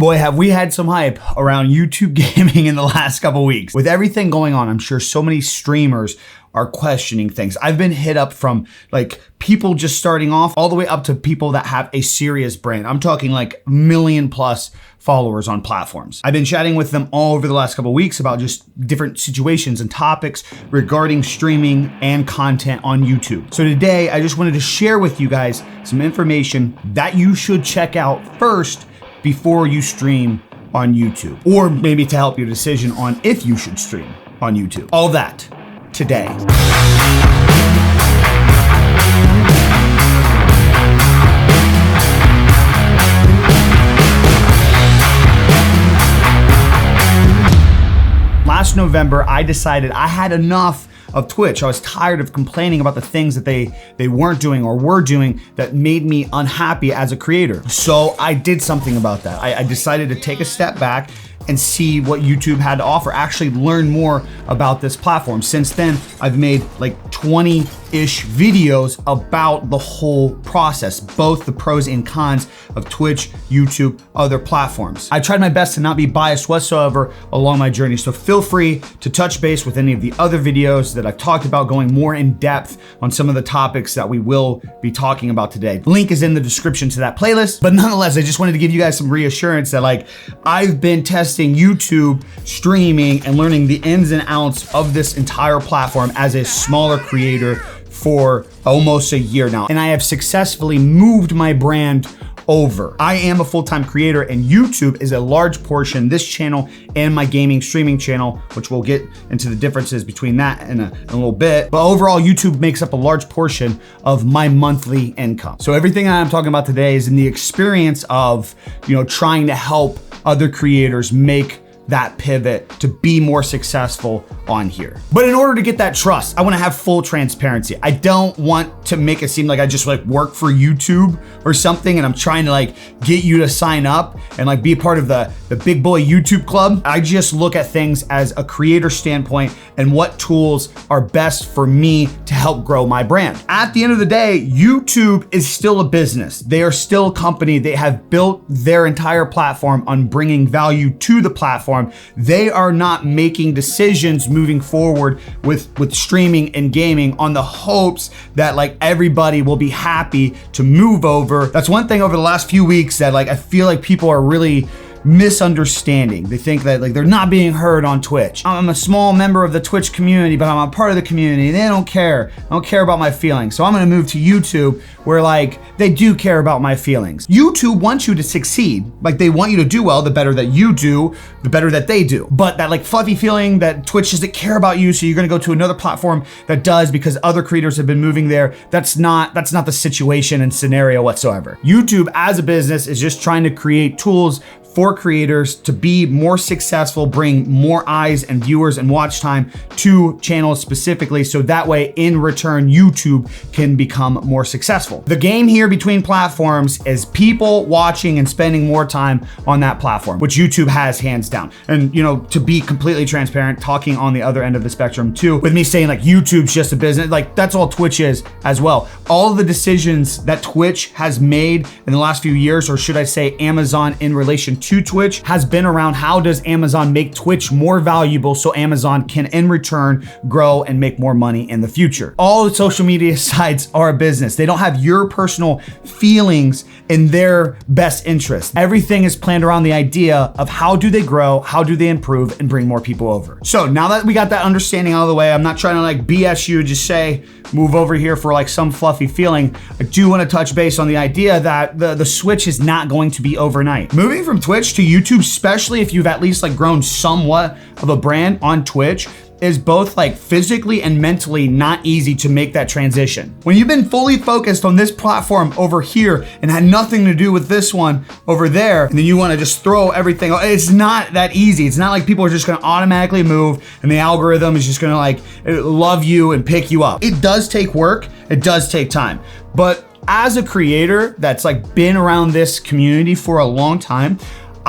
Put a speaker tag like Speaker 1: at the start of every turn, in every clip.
Speaker 1: Boy, have we had some hype around YouTube gaming in the last couple weeks. With everything going on, I'm sure so many streamers are questioning things. I've been hit up from like people just starting off all the way up to people that have a serious brand. I'm talking like million plus followers on platforms. I've been chatting with them all over the last couple weeks about just different situations and topics regarding streaming and content on YouTube. So today, I just wanted to share with you guys some information that you should check out first before you stream on YouTube, or maybe to help your decision on if you should stream on YouTube. All that today. Last November, I decided I had enough of Twitch. I was tired of complaining about the things that they weren't doing or were doing that made me unhappy as a creator. So I did something about that. I decided to take a step back and see what YouTube had to offer, actually learn more about this platform. Since then, I've made like 20-ish videos about the whole process, both the pros and cons of Twitch, YouTube, other platforms. I tried my best to not be biased whatsoever along my journey, so feel free to touch base with any of the other videos that I've talked about, going more in depth on some of the topics that we will be talking about today. Link is in the description to that playlist, but nonetheless, I just wanted to give you guys some reassurance that like I've been testing YouTube, streaming, and learning the ins and outs of this entire platform as a smaller creator for almost a year now. And I have successfully moved my brand over. I am a full-time creator and YouTube is a large portion, this channel and my gaming streaming channel, which we'll get into the differences between that in a little bit. But overall, YouTube makes up a large portion of my monthly income. So everything I'm talking about today is in the experience of, trying to help other creators make that pivot to be more successful on here. But in order to get that trust, I wanna have full transparency. I don't want to make it seem like I just like work for YouTube or something and I'm trying to like get you to sign up and like be a part of the big boy YouTube club. I just look at things as a creator standpoint and what tools are best for me to help grow my brand. At the end of the day, YouTube is still a business. They are still a company. They have built their entire platform on bringing value to the platform. They are not making decisions moving forward with streaming and gaming on the hopes that like everybody will be happy to move over. That's one thing over the last few weeks that like I feel like people are really misunderstanding. They think that like they're not being heard on Twitch. I'm a small member of the Twitch community, but I'm a part of the community. They don't care. I don't care about my feelings. So I'm gonna move to YouTube where like they do care about my feelings. YouTube wants you to succeed. Like they want you to do well. The better that you do, the better that they do. But that like fluffy feeling that Twitch doesn't care about you, so you're gonna go to another platform that does because other creators have been moving there. That's not the situation and scenario whatsoever. YouTube as a business is just trying to create tools for creators to be more successful, bring more eyes and viewers and watch time to channels specifically, so that way in return, YouTube can become more successful. The game here between platforms is people watching and spending more time on that platform, which YouTube has hands down. And to be completely transparent, talking on the other end of the spectrum too, with me saying like YouTube's just a business, like that's all Twitch is as well. All of the decisions that Twitch has made in the last few years, or should I say Amazon in relation to Twitch, has been around how does Amazon make Twitch more valuable so Amazon can in return grow and make more money in the future. All the social media sites are a business. They don't have your personal feelings in their best interest. Everything is planned around the idea of how do they grow, how do they improve and bring more people over. So now that we got that understanding out of the way, I'm not trying to like BS you, just say move over here for like some fluffy feeling. I do want to touch base on the idea that the switch is not going to be overnight. Moving from Twitch to YouTube, especially if you've at least like grown somewhat of a brand on Twitch, is both like physically and mentally not easy to make that transition. When you've been fully focused on this platform over here and had nothing to do with this one over there, and then you want to just throw everything, it's not that easy. It's not like people are just going to automatically move and the algorithm is just going to like love you and pick you up. It does take work. It does take time. But as a creator that's like been around this community for a long time,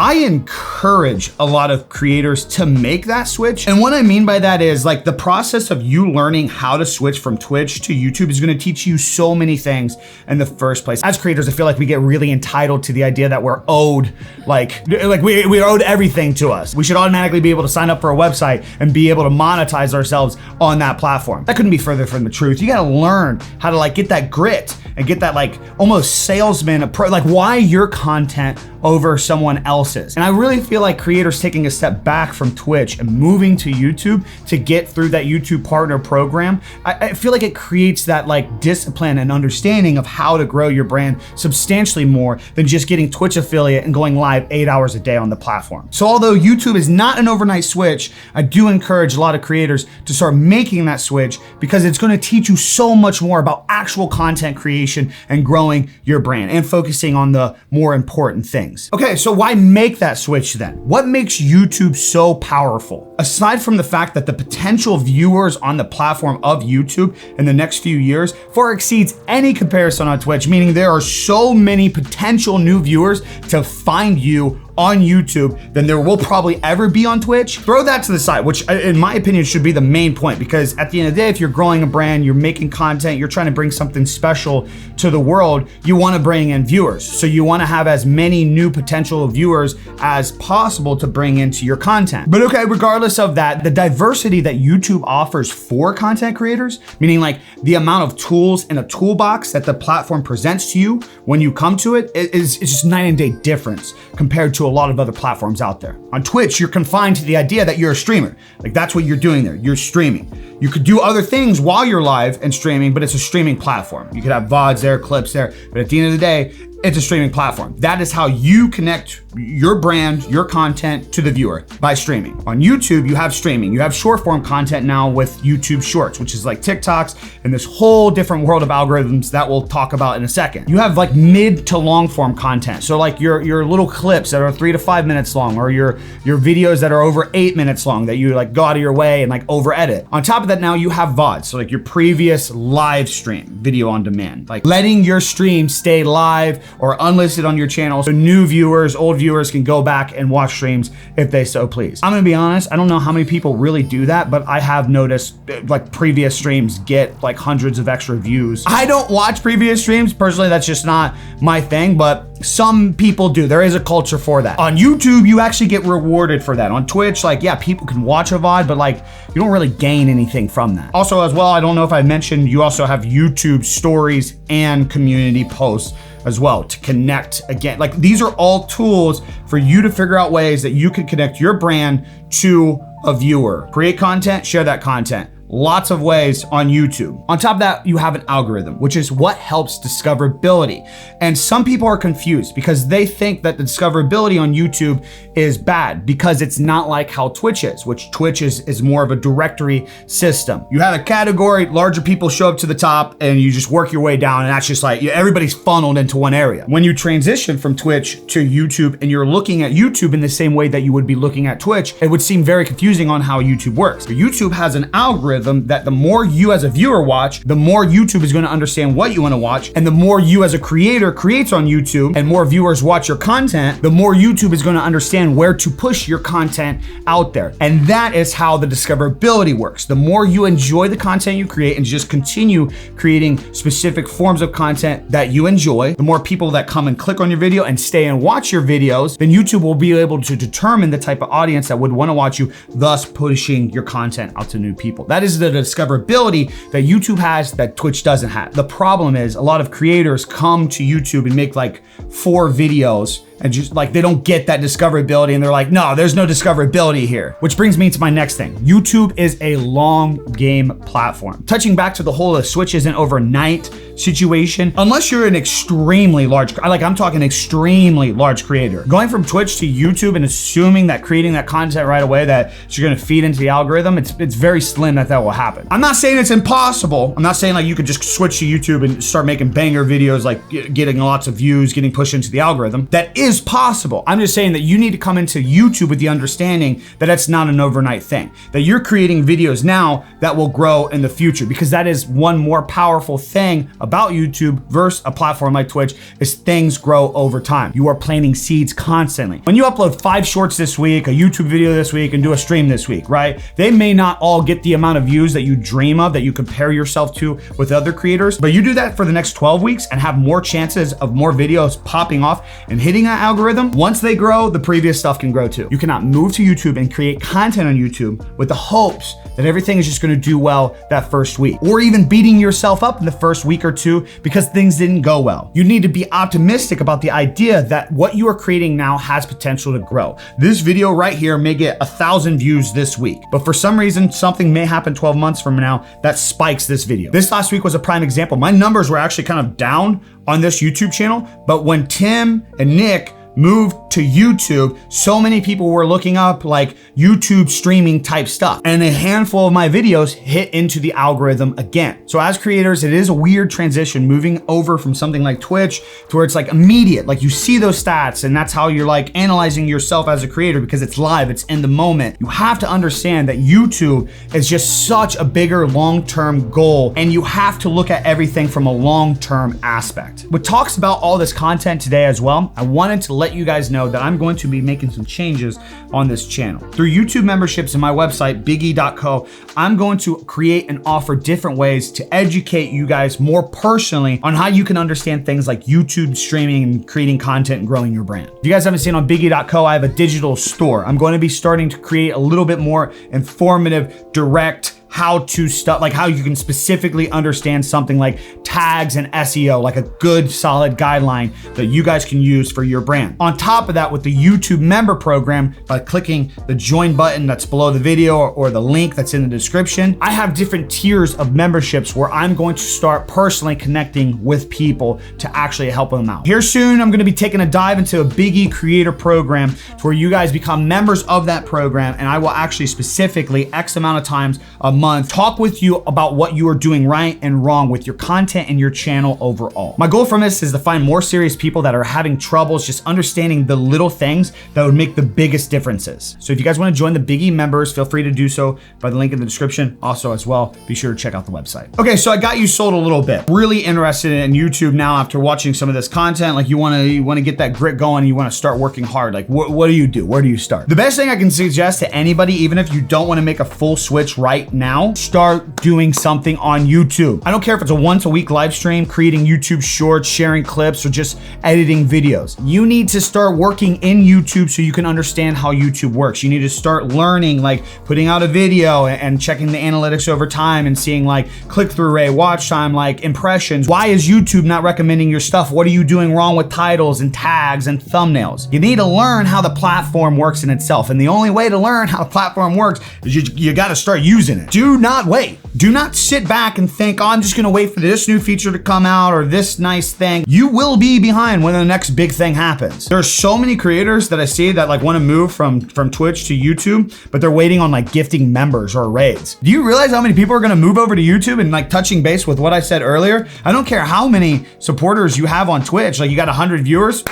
Speaker 1: I encourage a lot of creators to make that switch. And what I mean by that is like the process of you learning how to switch from Twitch to YouTube is gonna teach you so many things in the first place. As creators, I feel like we get really entitled to the idea that we're owed, like we owed everything to us. We should automatically be able to sign up for a website and be able to monetize ourselves on that platform. That couldn't be further from the truth. You gotta learn how to like get that grit and get that like almost salesman approach, like why your content over someone else's. And I really feel like creators taking a step back from Twitch and moving to YouTube to get through that YouTube partner program, I feel like it creates that like discipline and understanding of how to grow your brand substantially more than just getting Twitch affiliate and going live 8 hours a day on the platform. So although YouTube is not an overnight switch, I do encourage a lot of creators to start making that switch because it's gonna teach you so much more about actual content creation and growing your brand and focusing on the more important things. Okay, so why make that switch then? What makes YouTube so powerful? Aside from the fact that the potential viewers on the platform of YouTube in the next few years far exceeds any comparison on Twitch, meaning there are so many potential new viewers to find you on YouTube than there will probably ever be on Twitch. Throw that to the side, which in my opinion should be the main point, because at the end of the day, if you're growing a brand, you're making content, you're trying to bring something special to the world, you want to bring in viewers. So you want to have as many new potential viewers as possible to bring into your content. But okay, regardless of that, the diversity that YouTube offers for content creators, meaning like the amount of tools in a toolbox that the platform presents to you when you come to it, is just night and day difference compared to a lot of other platforms out there. On Twitch, you're confined to the idea that you're a streamer. Like that's what you're doing there, you're streaming. You could do other things while you're live and streaming, but it's a streaming platform. You could have VODs there, clips there, but at the end of the day, it's a streaming platform. That is how you connect your brand, your content to the viewer, by streaming. On YouTube, you have streaming. You have short form content now with YouTube Shorts, which is like TikToks and this whole different world of algorithms that we'll talk about in a second. You have like mid to long form content. So like your little clips that are 3 to 5 minutes long, or your videos that are over 8 minutes long that you like go out of your way and like over edit. On top of that, now you have VODs. So like your previous live stream, video on demand, like letting your stream stay live or unlisted on your channel so new viewers, old viewers can go back and watch streams if they so please. I'm gonna be honest, I don't know how many people really do that, but I have noticed like previous streams get like hundreds of extra views. I don't watch previous streams, personally that's just not my thing, but some people do. There is a culture for that. On YouTube, you actually get rewarded for that. On Twitch, like yeah, people can watch a VOD, but like you don't really gain anything from that. Also as well, I don't know if I mentioned, you also have YouTube stories and community posts as well to connect again. Like these are all tools for you to figure out ways that you can connect your brand to a viewer. Create content, share that content. Lots of ways on YouTube. On top of that, you have an algorithm, which is what helps discoverability. And some people are confused because they think that the discoverability on YouTube is bad because it's not like how Twitch is, which Twitch is more of a directory system. You have a category, larger people show up to the top and you just work your way down, and that's just like everybody's funneled into one area. When you transition from Twitch to YouTube and you're looking at YouTube in the same way that you would be looking at Twitch, it would seem very confusing on how YouTube works. But YouTube has an algorithm that the more you as a viewer watch, the more YouTube is going to understand what you want to watch, and the more you as a creator creates on YouTube and more viewers watch your content, the more YouTube is going to understand where to push your content out there. And that is how the discoverability works. The more you enjoy the content you create and just continue creating specific forms of content that you enjoy, the more people that come and click on your video and stay and watch your videos, then YouTube will be able to determine the type of audience that would want to watch you, thus pushing your content out to new people. That is the discoverability that YouTube has that Twitch doesn't have. The problem is a lot of creators come to YouTube and make like 4 videos and just like they don't get that discoverability, and they're like, no, there's no discoverability here. Which brings me to my next thing. YouTube is a long game platform. Touching back to the whole switch isn't overnight situation, unless you're an extremely large, like I'm talking extremely large creator. Going from Twitch to YouTube and assuming that creating that content right away that you're gonna feed into the algorithm, it's very slim that will happen. I'm not saying it's impossible. I'm not saying like you could just switch to YouTube and start making banger videos, like getting lots of views, getting pushed into the algorithm. That is is possible. I'm just saying that you need to come into YouTube with the understanding that it's not an overnight thing, that you're creating videos now that will grow in the future, because that is one more powerful thing about YouTube versus a platform like Twitch is things grow over time. You are planting seeds constantly. When you upload 5 shorts this week, a YouTube video this week, and do a stream this week, right? They may not all get the amount of views that you dream of, that you compare yourself to with other creators, but you do that for the next 12 weeks and have more chances of more videos popping off and hitting that algorithm. Once they grow, the previous stuff can grow too. You cannot move to YouTube and create content on YouTube with the hopes that everything is just gonna do well that first week, or even beating yourself up in the first week or two because things didn't go well. You need to be optimistic about the idea that what you are creating now has potential to grow. This video right here may get 1,000 views this week, but for some reason, something may happen 12 months from now that spikes this video. This last week was a prime example. My numbers were actually kind of down on this YouTube channel, but when Tim and Nick moved to YouTube, so many people were looking up like YouTube streaming type stuff, and a handful of my videos hit into the algorithm again. So as creators, it is a weird transition moving over from something like Twitch to where it's like immediate, like you see those stats and that's how you're like analyzing yourself as a creator because it's live, it's in the moment. You have to understand that YouTube is just such a bigger long-term goal, and you have to look at everything from a long-term aspect. What talks about all this content today as well, I wanted to let you guys know that I'm going to be making some changes on this channel. Through YouTube memberships and my website, BigE.co, I'm going to create and offer different ways to educate you guys more personally on how you can understand things like YouTube streaming and creating content and growing your brand. If you guys haven't seen on BigE.co, I have a digital store. I'm going to be starting to create a little bit more informative, direct, how-to stuff, like how you can specifically understand something like tags and SEO, like a good solid guideline that you guys can use for your brand. On top of that, with the YouTube member program, by clicking the join button that's below the video or the link that's in the description, I have different tiers of memberships where I'm going to start personally connecting with people to actually help them out. Here soon, I'm gonna be taking a dive into a BigE creator program to where you guys become members of that program, and I will actually specifically X amount of times a month talk with you about what you are doing right and wrong with your content and your channel overall. My goal from this is to find more serious people that are having troubles just understanding the little things that would make the biggest differences. So if you guys want to join the BigE members, feel free to do so by the link in the description. Also as well, be sure to check out the website. Okay, so I got you sold a little bit. Really interested in YouTube now after watching some of this content. Like you want to get that grit going and you want to start working hard. Like what do you do? Where do you start? The best thing I can suggest to anybody, even if you don't want to make a full switch right now, start doing something on YouTube. I don't care if it's a once a week live stream, creating YouTube shorts, sharing clips, or just editing videos. You need to start working in YouTube so you can understand how YouTube works. You need to start learning, like putting out a video and checking the analytics over time and seeing like click-through rate, watch time, like impressions. Why is YouTube not recommending your stuff? What are you doing wrong with titles and tags and thumbnails? You need to learn how the platform works in itself. And the only way to learn how the platform works is you got to start using it. Do not wait. Do not sit back and think, oh, I'm just gonna wait for this new feature to come out or this nice thing. You will be behind when the next big thing happens. There's so many creators that I see that like wanna move from Twitch to YouTube, but they're waiting on like gifting members or raids. Do you realize how many people are gonna move over to YouTube? And like touching base with what I said earlier, I don't care how many supporters you have on Twitch, like you got 100 viewers,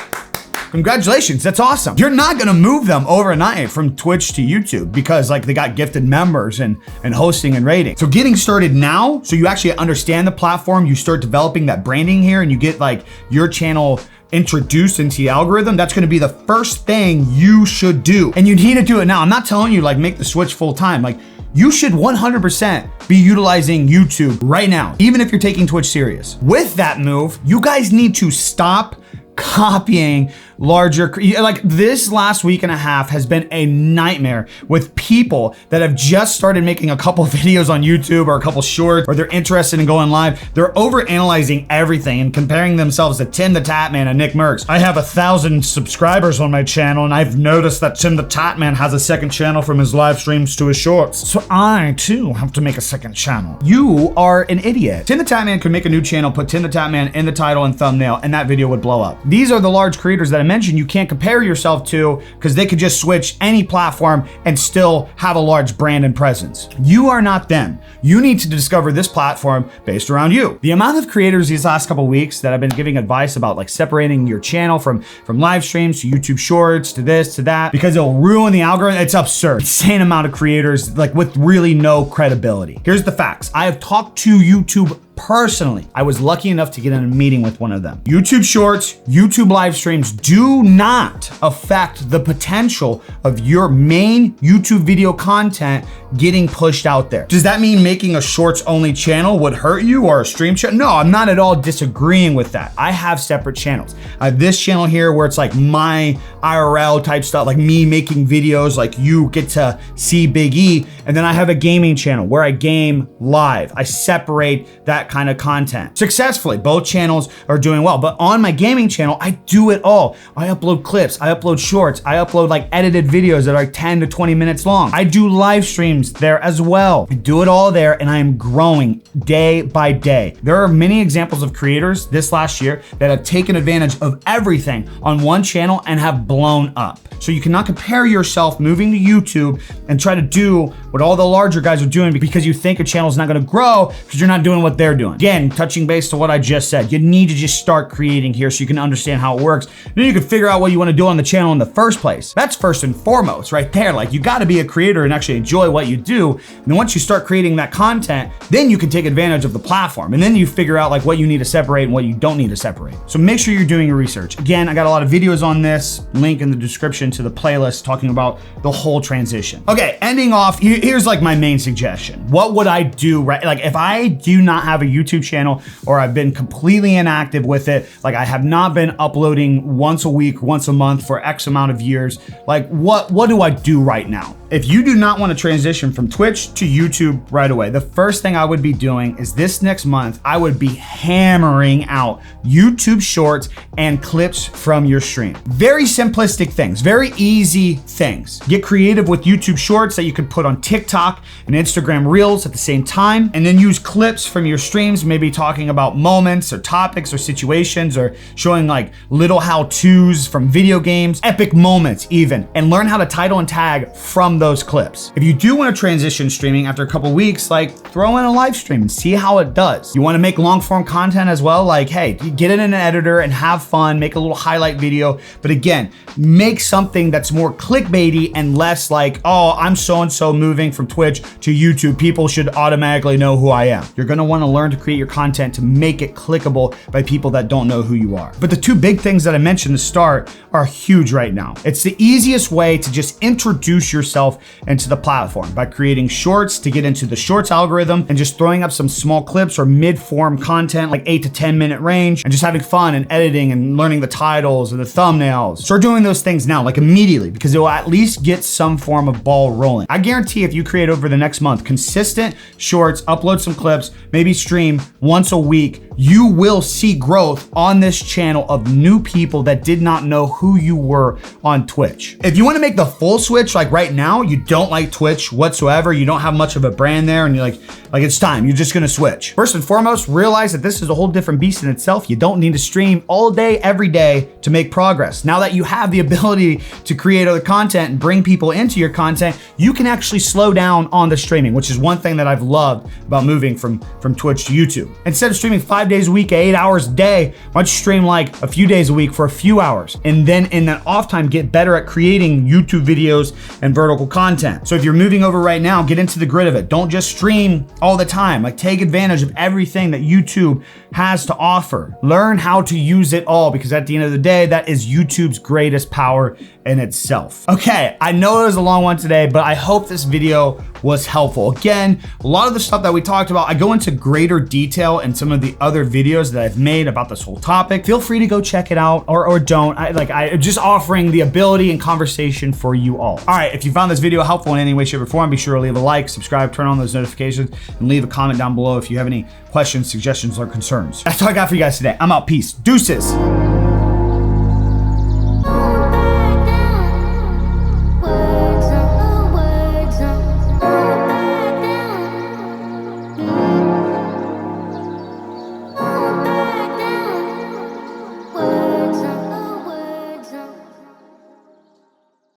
Speaker 1: congratulations, that's awesome. You're not gonna move them overnight from Twitch to YouTube because like they got gifted members and hosting and rating. So getting started now, so you actually understand the platform, you start developing that branding here and you get like your channel introduced into the algorithm, that's gonna be the first thing you should do. And you need to do it now. I'm not telling you like make the switch full time. Like you should 100% be utilizing YouTube right now, even if you're taking Twitch serious. With that move, you guys need to stop copying larger, like this last week and a half has been a nightmare with people that have just started making a couple videos on YouTube or a couple shorts, or they're interested in going live. They're overanalyzing everything and comparing themselves to Tim the Tatman and Nick Merckx. I have 1,000 subscribers on my channel and I've noticed that Tim the Tatman has a second channel from his live streams to his shorts. So I too have to make a second channel. You are an idiot. Tim the Tatman could make a new channel, put Tim the Tatman in the title and thumbnail, and that video would blow up. These are the large creators that mentioned you can't compare yourself to, because they could just switch any platform and still have a large brand and presence. You are not them. You need to discover this platform based around you. The amount of creators these last couple of weeks that I've been giving advice about like separating your channel from live streams to YouTube shorts to this to that because it'll ruin the algorithm, it's absurd. Insane amount of creators like with really no credibility. Here's the facts. I have talked to YouTube personally. I was lucky enough to get in a meeting with one of them. YouTube shorts, YouTube live streams do not affect the potential of your main YouTube video content getting pushed out there. Does that mean making a shorts only channel would hurt you or a stream channel? No, I'm not at all disagreeing with that. I have separate channels. I have this channel here where it's like my IRL type stuff, like me making videos, like you get to see BigE. And then I have a gaming channel where I game live. I separate that kind of content successfully. Both channels are doing well, but on my gaming channel, I do it all. I upload clips, I upload shorts, I upload like edited videos that are 10 to 20 minutes long. I do live streams there as well. I do it all there, and I am growing day by day. There are many examples of creators this last year that have taken advantage of everything on one channel and have blown up. So you cannot compare yourself moving to YouTube and try to do what all the larger guys are doing because you think a channel is not going to grow because you're not doing what they're doing. Again, touching base to what I just said, you need to just start creating here so you can understand how it works. Then you can figure out what you want to do on the channel in the first place. That's first and foremost right there. Like you got to be a creator and actually enjoy what you do. And then once you start creating that content, then you can take advantage of the platform. And then you figure out like what you need to separate and what you don't need to separate. So make sure you're doing your research. Again, I got a lot of videos on this, link in the description to the playlist talking about the whole transition. Okay, ending off, here's like my main suggestion. What would I do, right? Like if I do not have a YouTube channel or I've been completely inactive with it, like I have not been uploading once a week, once a month for X amount of years, like what do I do right now? If you do not want to transition from Twitch to YouTube right away, the first thing I would be doing is this next month, I would be hammering out YouTube shorts and clips from your stream. Very simplistic things, very easy things. Get creative with YouTube shorts that you could put on TikTok and Instagram Reels at the same time, and then use clips from your streams, maybe talking about moments or topics or situations or showing like little how-tos from video games, epic moments even, and learn how to title and tag from those clips. If you do want to transition streaming after a couple weeks, like throw in a live stream and see how it does. You want to make long form content as well, like hey, get in an editor and have fun, make a little highlight video, but again, make something that's more clickbaity and less like, oh, I'm so-and-so moving from Twitch to YouTube, people should automatically know who I am. You're going to want to learn to create your content to make it clickable by people that don't know who you are. But the two big things that I mentioned to start are huge right now. It's the easiest way to just introduce yourself into the platform by creating shorts to get into the shorts algorithm and just throwing up some small clips or mid-form content like 8 to 10 minute range and just having fun and editing and learning the titles and the thumbnails. Start doing those things now, like immediately, because it will at least get some form of ball rolling. I guarantee if you create over the next month consistent shorts, upload some clips, maybe stream once a week, you will see growth on this channel of new people that did not know who you were on Twitch. If you want to make the full switch, like right now, you don't like Twitch whatsoever, you don't have much of a brand there, and you're like it's time, you're just gonna switch. First and foremost, realize that this is a whole different beast in itself. You don't need to stream all day, every day to make progress. Now that you have the ability to create other content and bring people into your content, you can actually slow down on the streaming, which is one thing that I've loved about moving from Twitch to YouTube. Instead of streaming 5 days a week, 8 hours a day, why don't you stream like a few days a week for a few hours? And then in that off time, get better at creating YouTube videos and vertical content. So if you're moving over right now, get into the grid of it. Don't just stream all the time. Like take advantage of everything that YouTube has to offer. Learn how to use it all, because at the end of the day, that is YouTube's greatest power in itself. Okay, I know it was a long one today, but I hope this video was helpful. Again, a lot of the stuff that we talked about, I go into greater detail in some of the other videos that I've made about this whole topic. Feel free to go check it out or don't. I'm just offering the ability and conversation for you all. All right, if you found this video helpful in any way, shape, or form, be sure to leave a like, subscribe, turn on those notifications, and leave a comment down below if you have any questions, suggestions, or concerns. That's all I got for you guys today. I'm out. Peace. Deuces.